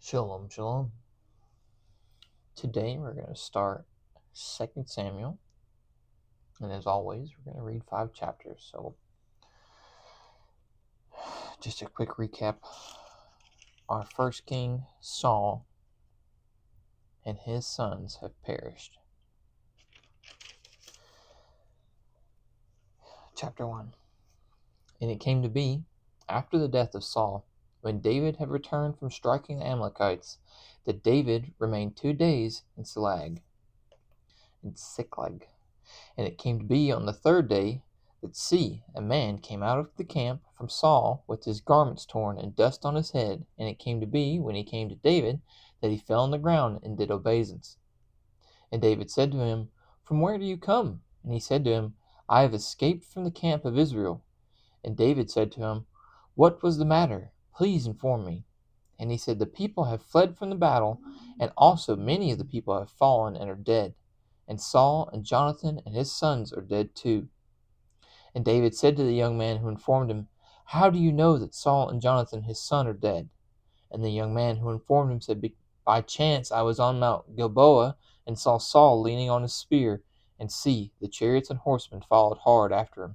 Shalom, shalom. Today we're going to start 2 Samuel, and as always, we're going to read 5 chapters. So, just a quick recap. Our first king, Saul, and his sons have perished. Chapter 1. And it came to be, after the death of Saul, when David had returned from striking the Amalekites, that David remained 2 days in Ziklag. And it came to be on the 3rd day that, see, a man came out of the camp from Saul with his garments torn and dust on his head. And it came to be, when he came to David, that he fell on the ground and did obeisance. And David said to him, From where do you come? And he said to him, I have escaped from the camp of Israel. And David said to him, What was the matter? Please inform me. And he said, The people have fled from the battle, and also many of the people have fallen and are dead. And Saul and Jonathan and his sons are dead too. And David said to the young man who informed him, How do you know that Saul and Jonathan his son are dead? And the young man who informed him said, By chance I was on Mount Gilboa, and saw Saul leaning on his spear, and see, the chariots and horsemen followed hard after him.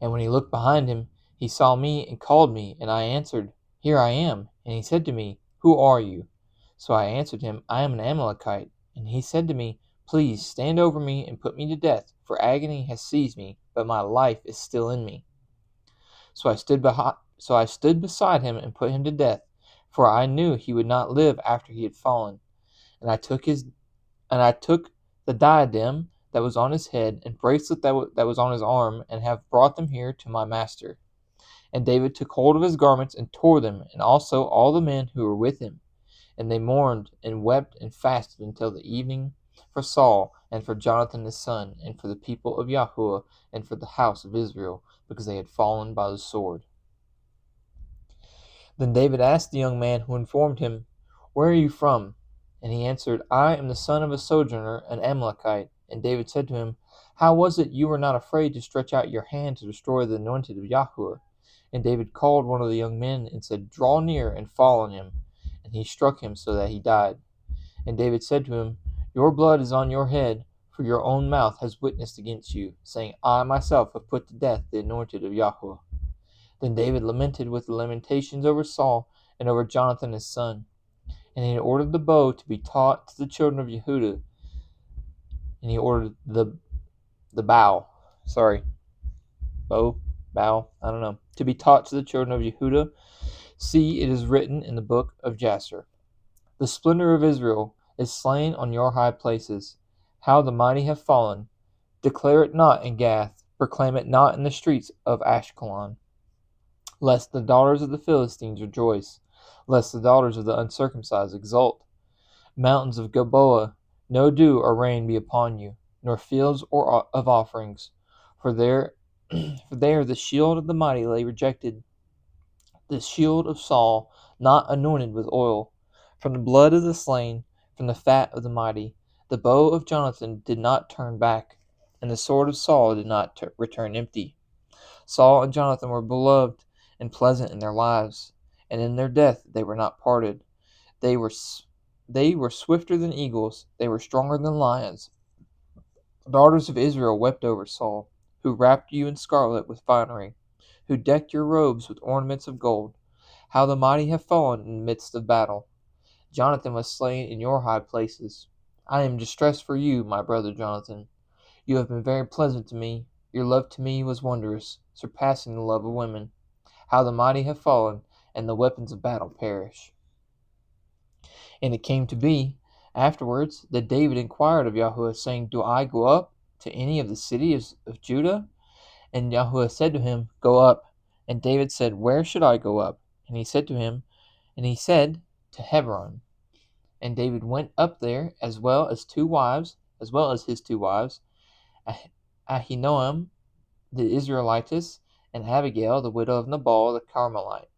And when he looked behind him, he saw me and called me, and I answered, Here I am. And he said to me, Who are you? So I answered him, I am an Amalekite. And he said to me, Please stand over me and put me to death, for agony has seized me, but my life is still in me. So I stood beside him and put him to death, for I knew he would not live after he had fallen. And I took the diadem that was on his head and bracelet that was on his arm, and have brought them here to my master. And David took hold of his garments and tore them, and also all the men who were with him. And they mourned and wept and fasted until the evening for Saul and for Jonathan his son, and for the people of Yahuwah, and for the house of Israel, because they had fallen by the sword. Then David asked the young man who informed him, Where are you from? And he answered, I am the son of a sojourner, an Amalekite. And David said to him, How was it you were not afraid to stretch out your hand to destroy the anointed of Yahuwah? And David called one of the young men and said, Draw near and fall on him. And he struck him so that he died. And David said to him, Your blood is on your head, for your own mouth has witnessed against you, saying, I myself have put to death the anointed of Yahuwah. Then David lamented with lamentations over Saul and over Jonathan his son. And he ordered the bow to be taught to the children of Yehuda. And he ordered the bow, to be taught to the children of Yehuda. See, it is written in the book of Jasher. The splendor of Israel is slain on your high places. How the mighty have fallen. Declare it not in Gath. Proclaim it not in the streets of Ashkelon. Lest the daughters of the Philistines rejoice. Lest the daughters of the uncircumcised exult. Mountains of Gilboa, no dew or rain be upon you, nor fields of offerings. For there the shield of the mighty lay rejected, the shield of Saul not anointed with oil. From the blood of the slain, from the fat of the mighty, the bow of Jonathan did not turn back, and the sword of Saul did not return empty. Saul and Jonathan were beloved and pleasant in their lives, and in their death they were not parted. They were swifter than eagles, they were stronger than lions. The daughters of Israel wept over Saul, who wrapped you in scarlet with finery, who decked your robes with ornaments of gold. How the mighty have fallen in the midst of battle. Jonathan was slain in your high places. I am distressed for you, my brother Jonathan. You have been very pleasant to me. Your love to me was wondrous, surpassing the love of women. How the mighty have fallen, and the weapons of battle perish. And it came to be, afterwards, that David inquired of Yahuwah, saying, Do I go up to any of the cities of Judah? And Yahuwah said to him, Go up. And David said, Where should I go up? And he said, To Hebron. And David went up there, as well as his two wives, Ahinoam the Israelitess, and Abigail the widow of Nabal the Carmelite.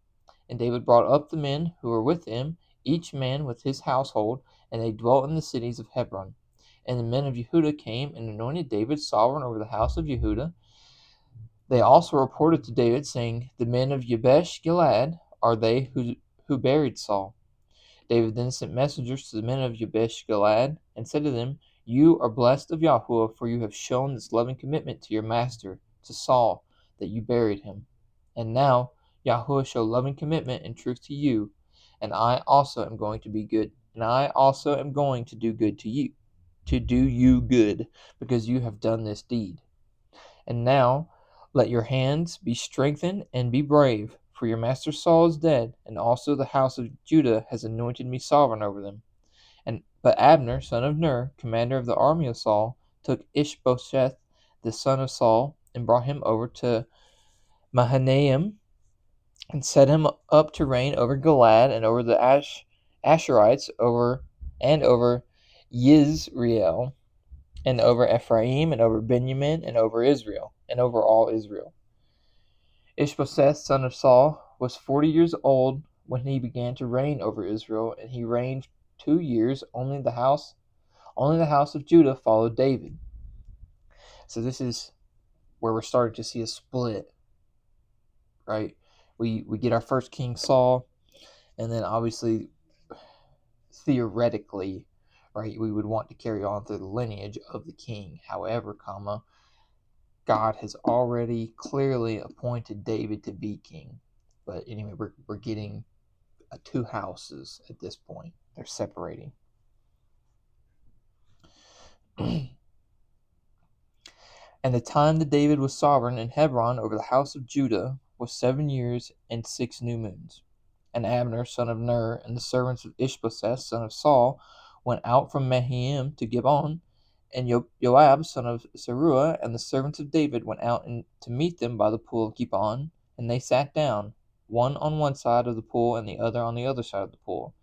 And David brought up the men who were with him, each man with his household, and they dwelt in the cities of Hebron. And the men of Yehuda came and anointed David sovereign over the house of Yehuda. They also reported to David, saying, The men of Jabesh Gilead are they who buried Saul. David then sent messengers to the men of Jabesh Gilead, and said to them, You are blessed of Yahuwah, for you have shown this loving commitment to your master, to Saul, that you buried him. And now Yahuwah show loving commitment and truth to you, and I also am going to be good, and I also am going to do good to you, because you have done this deed. And now let your hands be strengthened and be brave, for your master Saul is dead, and also the house of Judah has anointed me sovereign over them. But Abner, son of Ner, commander of the army of Saul, took Ishbosheth, the son of Saul, and brought him over to Mahanaim, and set him up to reign over Gilead and over the Asherites, over Yisrael, and over Ephraim, and over Benjamin, and over Israel, and over all Israel. Ishbosheth, son of Saul, was 40 years old when he began to reign over Israel, and he reigned 2 years. Only the house of Judah followed David. So this is where we're starting to see a split, right? We get our first king Saul, and then obviously, theoretically, right, we would want to carry on through the lineage of the king. However, God has already clearly appointed David to be king. But anyway, we're getting two houses at this point. They're separating. And the time that David was sovereign in Hebron over the house of Judah was 7 years and 6 new moons. And Abner, son of Ner, and the servants of Ishbosheth, son of Saul, went out from Mahanaim to Gibeon, and Joab, son of Zeruiah, and the servants of David went out to meet them by the pool of Gibeon, and they sat down, one on one side of the pool and the other on the other side of the pool.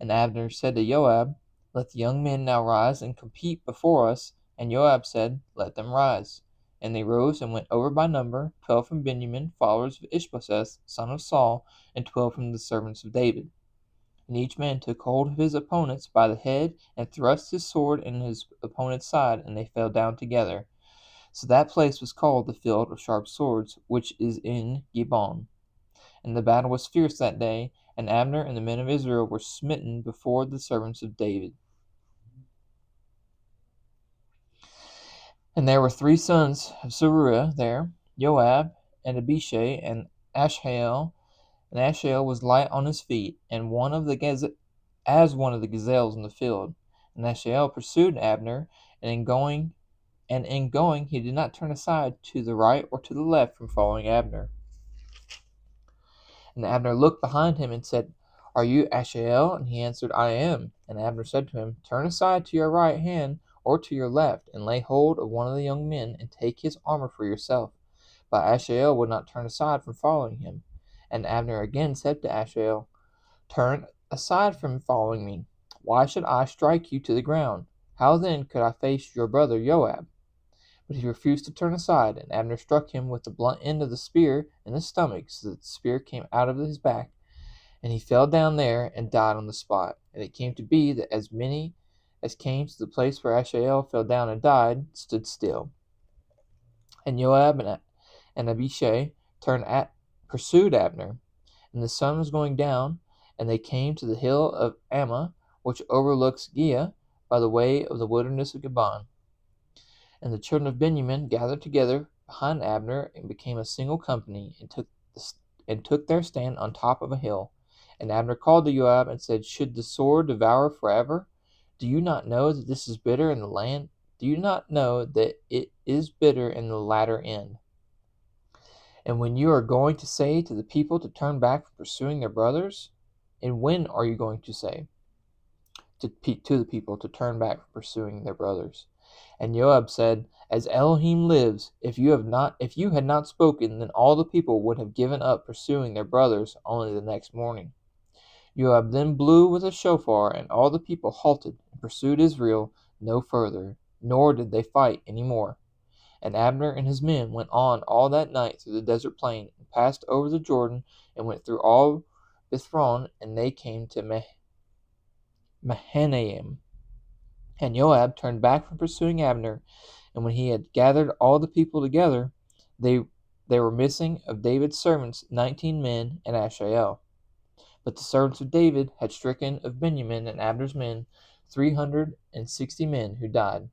And Abner said to Joab, Let the young men now rise and compete before us. And Joab said, Let them rise. And they rose and went over by number, 12 from Benjamin, followers of Ishbosheth, son of Saul, and 12 from the servants of David. And each man took hold of his opponents by the head, and thrust his sword in his opponent's side, and they fell down together. So that place was called the Field of Sharp Swords, which is in Gibeon. And the battle was fierce that day, and Abner and the men of Israel were smitten before the servants of David. And there were 3 sons of Zeruiah there, Joab, and Abishai, and Asahel. And Asahel was light on his feet, and one of the gazelles in the field. And Asahel pursued Abner, and in going he did not turn aside to the right or to the left from following Abner. And Abner looked behind him and said, Are you Asahel? And he answered, I am. And Abner said to him, Turn aside to your right hand or to your left, and lay hold of one of the young men, and take his armor for yourself. But Asahel would not turn aside from following him. And Abner again said to Asahel, Turn aside from following me. Why should I strike you to the ground? How then could I face your brother Joab? But he refused to turn aside, and Abner struck him with the blunt end of the spear in the stomach, so that the spear came out of his back, and he fell down there and died on the spot. And it came to be that as many as came to the place where Asahel fell down and died stood still. And Joab and Abishai pursued Abner, and the sun was going down, and they came to the hill of Ammah, which overlooks Giah, by the way of the wilderness of Gibeon. And the children of Benjamin gathered together behind Abner, and became a single company, and took their stand on top of a hill. And Abner called to Joab and said, Should the sword devour forever? Do you not know that this is bitter in the land? Do you not know that it is bitter in the latter end? And when you are going to say to the people to turn back from pursuing their brothers? And when are you going to say to the people to turn back from pursuing their brothers? And Joab said, As Elohim lives, if you had not spoken, then all the people would have given up pursuing their brothers only the next morning. Joab then blew with a shofar, and all the people halted and pursued Israel no further, nor did they fight any more. And Abner and his men went on all that night through the desert plain, and passed over the Jordan, and went through all Bithron, and they came to Mahanaim. And Joab turned back from pursuing Abner, and when he had gathered all the people together, they were missing of David's servants 19 men and Asahel. But the servants of David had stricken of Benjamin and Abner's men 360 men who died.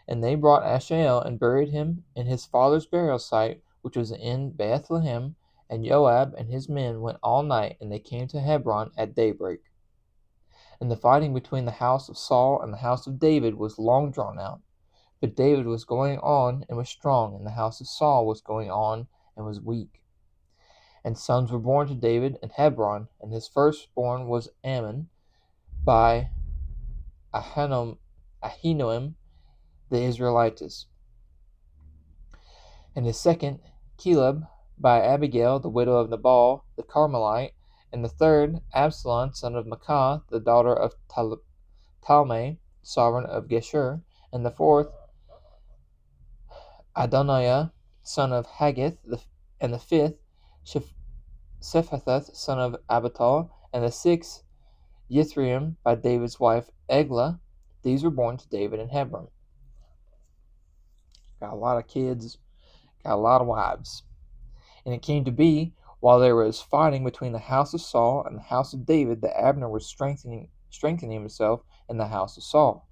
And they brought Asahel and buried him in his father's burial site, which was in Bethlehem. And Joab and his men went all night, and they came to Hebron at daybreak. And the fighting between the house of Saul and the house of David was long drawn out. But David was going on and was strong, and the house of Saul was going on and was weak. And sons were born to David in Hebron, and his firstborn was Ammon by Ahinoam the Israelitess, and his second Caleb by Abigail the widow of Nabal the Carmelite, and the third Absalom son of Maacah the daughter of Talmai sovereign of Geshur, and the fourth Adoniah son of Haggith, and the fifth Shephathah son of Abital, and the sixth Yithream by David's wife Eglah. These were born to David in Hebron. Got a lot of kids, got a lot of wives. And it came to be, while there was fighting between the house of Saul and the house of David, that Abner was strengthening himself in the house of Saul.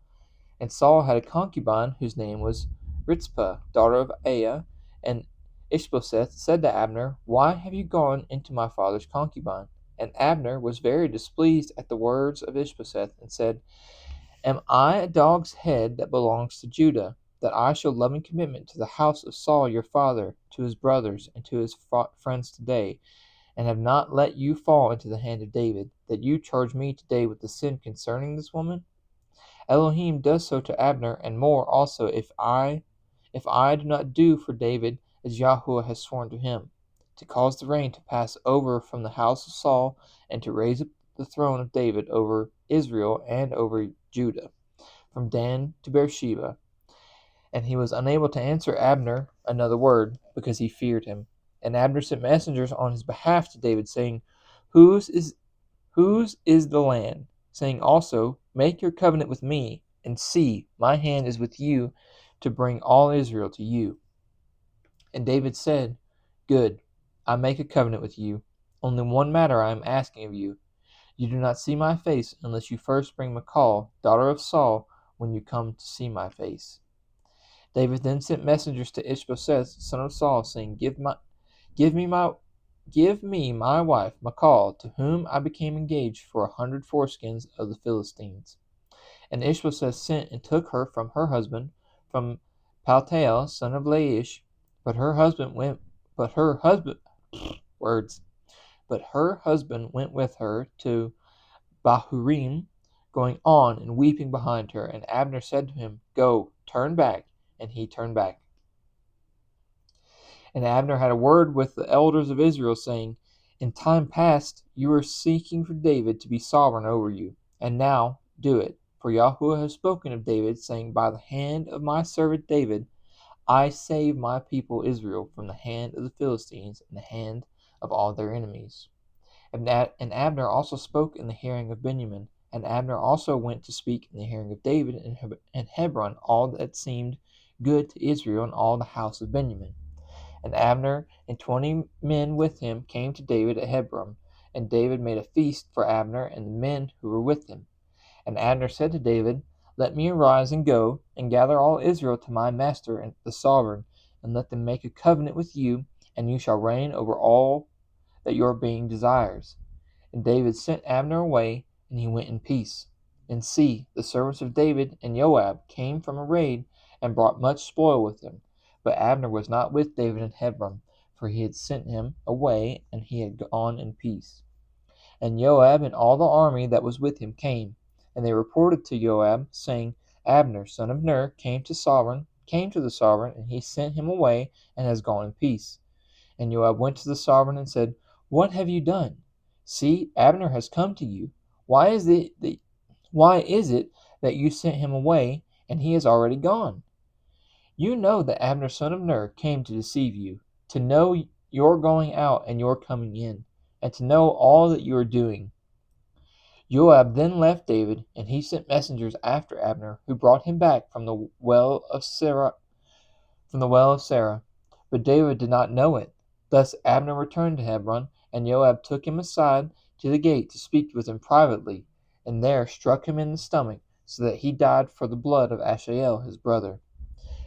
And Saul had a concubine whose name was Rizpah, daughter of Aiah. And Ishbosheth said to Abner, "Why have you gone into my father's concubine?" And Abner was very displeased at the words of Ishbosheth, and said, "Am I a dog's head that belongs to Judah, that I show loving commitment to the house of Saul your father, to his brothers, and to his friends today, and have not let you fall into the hand of David, that you charge me today with the sin concerning this woman? Elohim does so to Abner, and more also, if I do not do for David as Yahuwah has sworn to him, to cause the rain to pass over from the house of Saul, and to raise up the throne of David over Israel and over Judah, from Dan to Beersheba." And he was unable to answer Abner another word, because he feared him. And Abner sent messengers on his behalf to David, saying, Whose is the land? Saying also, Make your covenant with me, and see, my hand is with you, to bring all Israel to you. And David said, Good, I make a covenant with you. Only one matter I am asking of you. You do not see my face unless you first bring Michal, daughter of Saul, when you come to see my face. David then sent messengers to Ishbosheth, son of Saul, saying, Give me my wife Michal, to whom I became engaged for 100 foreskins of the Philistines. And Ishbosheth sent and took her from her husband, from Paltiel, son of Laish, but her husband went with her to Bahurim, going on and weeping behind her. And Abner said to him, Go, turn back. And he turned back. And Abner had a word with the elders of Israel, saying, In time past you were seeking for David to be sovereign over you, and now do it. For Yahuwah has spoken of David, saying, By the hand of my servant David, I save my people Israel from the hand of the Philistines and the hand of all their enemies. And Abner also spoke in the hearing of Benjamin, and Abner also went to speak in the hearing of David in Hebron all that seemed good to Israel and all the house of Benjamin. And Abner and 20 men with him came to David at Hebron, and David made a feast for Abner and the men who were with him. And Abner said to David, Let me arise and go, and gather all Israel to my master and the sovereign, and let them make a covenant with you, and you shall reign over all that your being desires. And David sent Abner away, and he went in peace. And see, the servants of David and Joab came from a raid, and brought much spoil with them. But Abner was not with David in Hebron, for he had sent him away, and he had gone in peace. And Joab and all the army that was with him came, and they reported to Joab, saying, Abner, son of Ner, came to the sovereign, and he sent him away, and has gone in peace. And Joab went to the sovereign and said, What have you done? See, Abner has come to you. Why is it that you sent him away, and he has already gone? You know that Abner son of Ner came to deceive you, to know your going out and your coming in, and to know all that you are doing. Joab then left David, and he sent messengers after Abner, who brought him back from the well of Sarah. But David did not know it. Thus Abner returned to Hebron, and Joab took him aside to the gate to speak with him privately, and there struck him in the stomach, so that he died for the blood of Asahel his brother.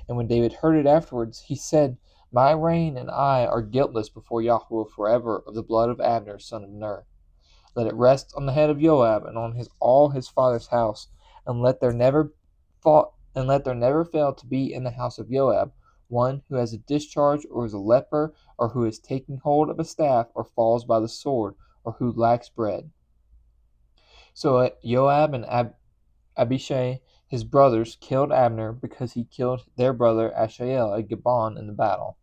And when David heard it afterwards, he said, My reign and I are guiltless before Yahweh forever of the blood of Abner son of Ner. Let it rest on the head of Joab and on all his father's house, and let there never fail to be in the house of Joab one who has a discharge, or is a leper, or who is taking hold of a staff, or falls by the sword, or who lacks bread. So Joab and Abishai his brothers killed Abner, because he killed their brother Asahel at Gibeon in the battle.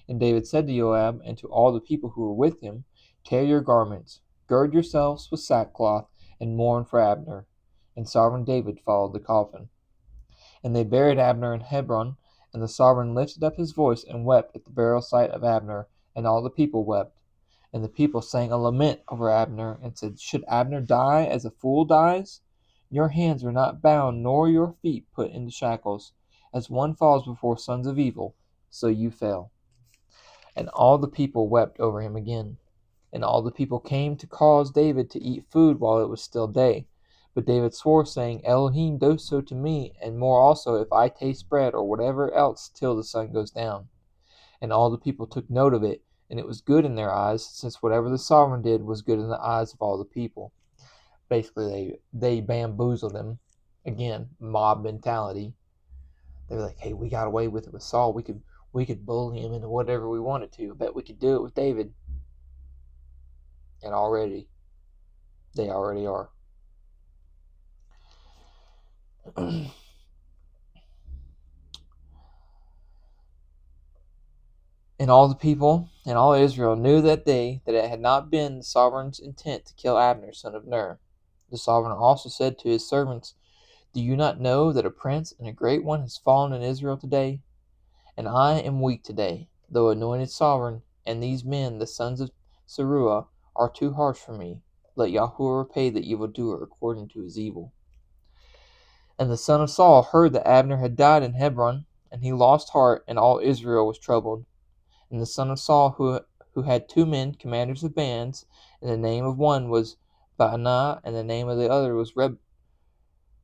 And David said to Joab and to all the people who were with him, Tear your garments, gird yourselves with sackcloth, and mourn for Abner. And sovereign David followed the coffin. And they buried Abner in Hebron, and the sovereign lifted up his voice and wept at the burial site of Abner, and all the people wept. And the people sang a lament over Abner, and said, Should Abner die as a fool dies? Your hands were not bound, nor your feet put into shackles. As one falls before sons of evil, so you fell. And all the people wept over him again. And all the people came to cause David to eat food while it was still day. But David swore, saying, Elohim do so to me, and more also, if I taste bread or whatever else till the sun goes down. And all the people took note of it, and it was good in their eyes, since whatever the sovereign did was good in the eyes of all the people. Basically, they bamboozled him. Again, mob mentality. They were like, hey, we got away with it with Saul. We could bully him into whatever we wanted to. I bet we could do it with David. And they already are. And all the people and all Israel knew that day that it had not been the sovereign's intent to kill Abner, son of Ner. The sovereign also said to his servants, Do you not know that a prince and a great one has fallen in Israel today? And I am weak today, though anointed sovereign, and these men, the sons of Zeruiah, are too harsh for me. Let Yahweh repay the evildoer according to his evil. And the son of Saul heard that Abner had died in Hebron, and he lost heart, and all Israel was troubled. And the son of Saul, who had 2 men, commanders of bands, and the name of one was Baanah, and the name of the other was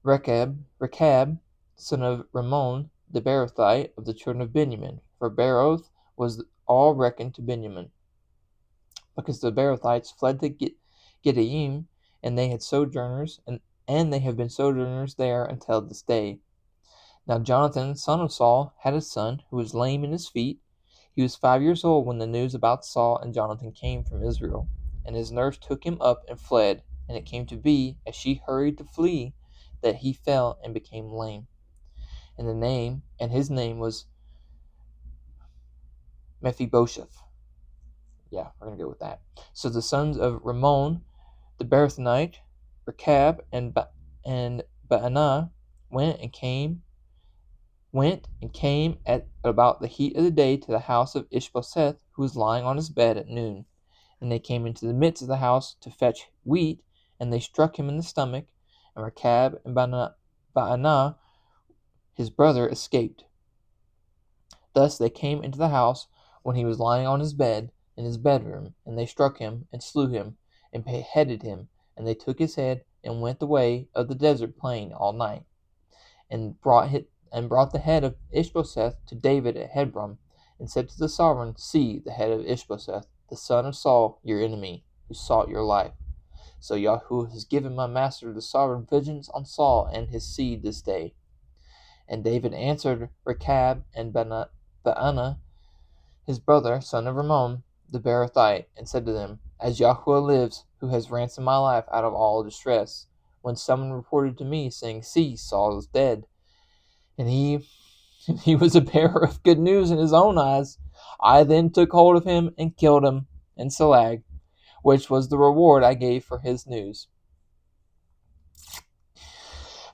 Rechab, son of Rimmon, the Beerothite of the children of Benjamin. For Beeroth was all reckoned to Benjamin, because the Beerothites fled to Gittaim, and they had sojourners, and they have been sojourners there until this day. Now Jonathan, son of Saul, had a son who was lame in his feet. He was 5 years old when the news about Saul and Jonathan came from Israel. And his nurse took him up and fled. And it came to be, as she hurried to flee, that he fell and became lame. And his name was Mephibosheth. Yeah, we're going to go with that. So the sons of Rimmon, the Beerothite, Rechab, and Baanah went and came at about the heat of the day to the house of Ishbosheth, who was lying on his bed at noon. And they came into the midst of the house to fetch wheat, and they struck him in the stomach, and Rechab and Baanah his brother escaped. Thus they came into the house when he was lying on his bed in his bedroom, and they struck him, and slew him, and beheaded him, and they took his head, and went the way of the desert plain all night, and brought the head of Ishbosheth to David at Hebron, and said to the sovereign, See, the head of Ishbosheth, the son of Saul, your enemy, who sought your life. So Yahweh has given my master the sovereign vengeance on Saul and his seed this day. And David answered Rechab and Baanah, his brother, son of Rimmon, the Beerothite, and said to them, As Yahweh lives, who has ransomed my life out of all distress, when someone reported to me, saying, See, Saul is dead, and he was a bearer of good news in his own eyes, I then took hold of him and killed him in Silag, which was the reward I gave for his news.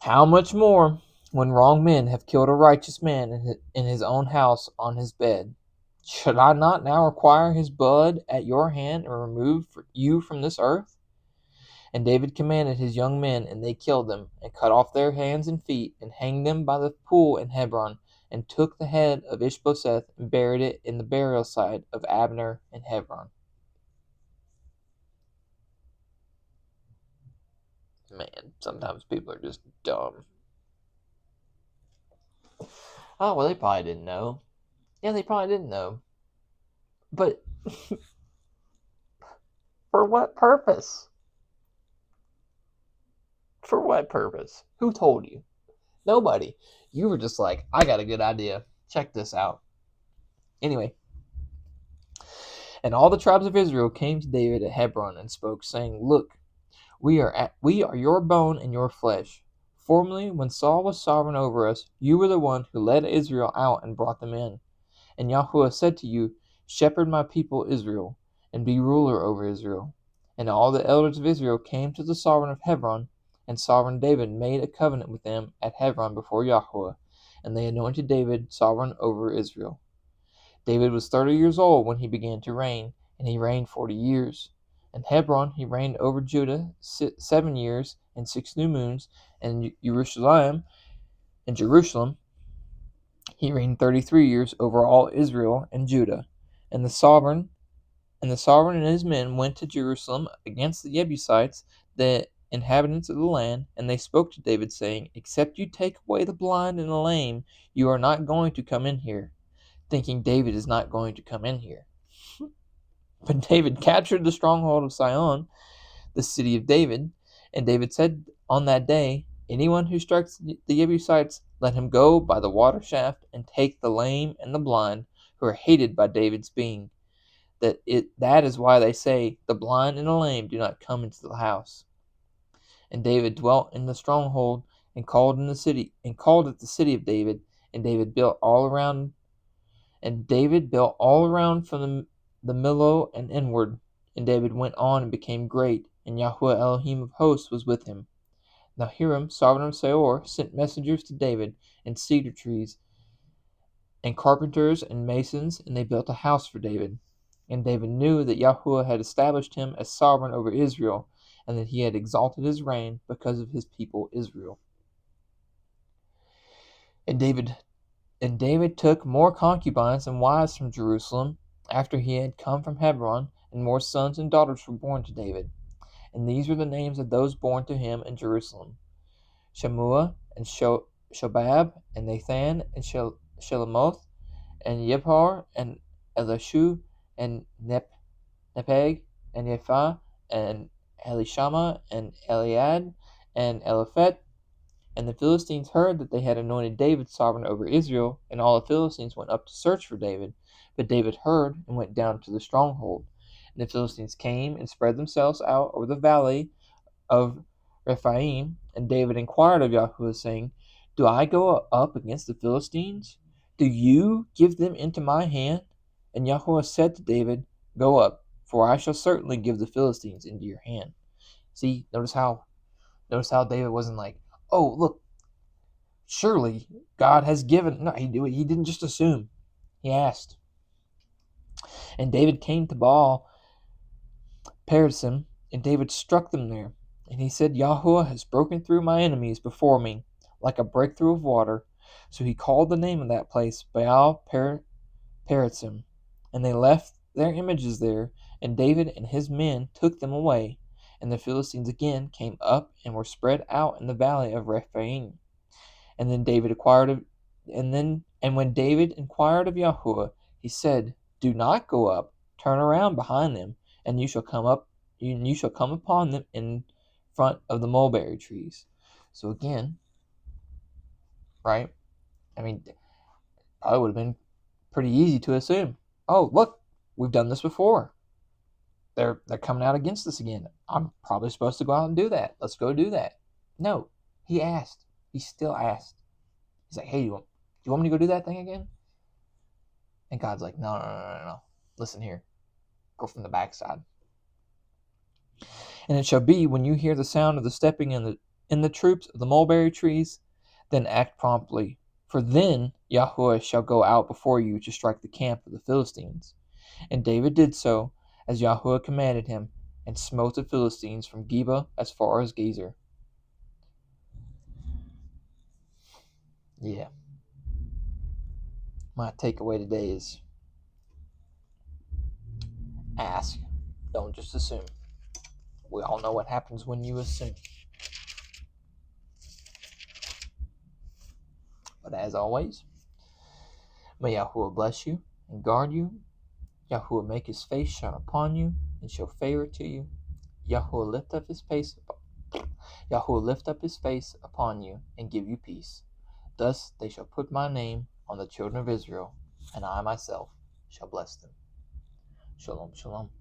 How much more, when wrong men have killed a righteous man in his own house on his bed? Should I not now require his blood at your hand and remove you from this earth? And David commanded his young men, and they killed them, and cut off their hands and feet, and hanged them by the pool in Hebron, and took the head of Ishbosheth and buried it in the burial site of Abner in Hebron. Man, sometimes people are just dumb. Oh, well, they probably didn't know. Yeah, they probably didn't know. But for what purpose? For what purpose? Who told you? Nobody. You were just like, I got a good idea. Check this out. Anyway, and all the tribes of Israel came to David at Hebron and spoke, saying, Look, we are your bone and your flesh. Formerly, when Saul was sovereign over us, you were the one who led Israel out and brought them in. And Yahuwah said to you, Shepherd my people Israel, and be ruler over Israel. And all the elders of Israel came to the sovereign of Hebron, and sovereign David made a covenant with them at Hebron before Yahuwah, and they anointed David sovereign over Israel. David was 30 years old when he began to reign, and he reigned 40 years. In Hebron he reigned over Judah 7 years and 6 new moons, and Jerusalem he reigned 33 years over all Israel and Judah. And the sovereign and his men went to Jerusalem against the Jebusites, the inhabitants of the land, and they spoke to David, saying, Except you take away the blind and the lame, you are not going to come in here. Thinking David is not going to come in here. But David captured the stronghold of Sion, the city of David, and David said on that day, Anyone who strikes the Jebusites, let him go by the water shaft, and take the lame and the blind, who are hated by David's being. That is why they say, The blind and the lame do not come into the house. And David dwelt in the stronghold, and called it the city of David, and David built all around from the Millo and inward. And David went on and became great, and Yahuwah Elohim of hosts was with him. Now Hiram, sovereign of Seir, sent messengers to David, and cedar trees, and carpenters and masons, and they built a house for David. And David knew that Yahuwah had established him as sovereign over Israel, and that he had exalted his reign because of his people Israel. And David took more concubines and wives from Jerusalem after he had come from Hebron, and more sons and daughters were born to David. And these were the names of those born to him in Jerusalem: Shemua, and Shobab, and Nathan, and Shelamoth, and Yibhar, and Elishu, and Nepeg, and Yephah, and Elishama, and Eliad, and Eliphet. And the Philistines heard that they had anointed David sovereign over Israel, and all the Philistines went up to search for David. But David heard and went down to the stronghold. And the Philistines came and spread themselves out over the valley of Rephaim. And David inquired of Yahuwah, saying, Do I go up against the Philistines? Do you give them into my hand? And Yahuwah said to David, Go up, for I shall certainly give the Philistines into your hand. See, notice how David wasn't like, oh, look, surely God has given. No, he didn't just assume. He asked. And David came to Baal Perazim, and David struck them there. And he said, Yahuwah has broken through my enemies before me, like a breakthrough of water. So he called the name of that place Baal Perazim. And they left their images there, and David and his men took them away. And the Philistines again came up and were spread out in the valley of Rephaim. And when David inquired of Yahuwah, he said, Do not go up, turn around behind them, and you shall come upon them in front of the mulberry trees. So again, right? I mean, probably would have been pretty easy to assume, oh, look, we've done this before. They're coming out against us again. I'm probably supposed to go out and do that. Let's go do that. No, he asked. He still asked. He's like, hey, do you want me to go do that thing again? And God's like, no. Listen here. Go from the backside. And it shall be, when you hear the sound of the stepping in the troops of the mulberry trees, then act promptly. For then Yahuwah shall go out before you to strike the camp of the Philistines. And David did so, as Yahuwah commanded him, and smote the Philistines from Geba as far as Gezer. Yeah. My takeaway today is ask. Don't just assume. We all know what happens when you assume. But as always, may Yahuwah bless you and guard you. Yahuwah make his face shine upon you and show favor to you. Yahuwah lift up his face upon you and give you peace. Thus they shall put my name on the children of Israel, and I myself shall bless them. Shalom, shalom.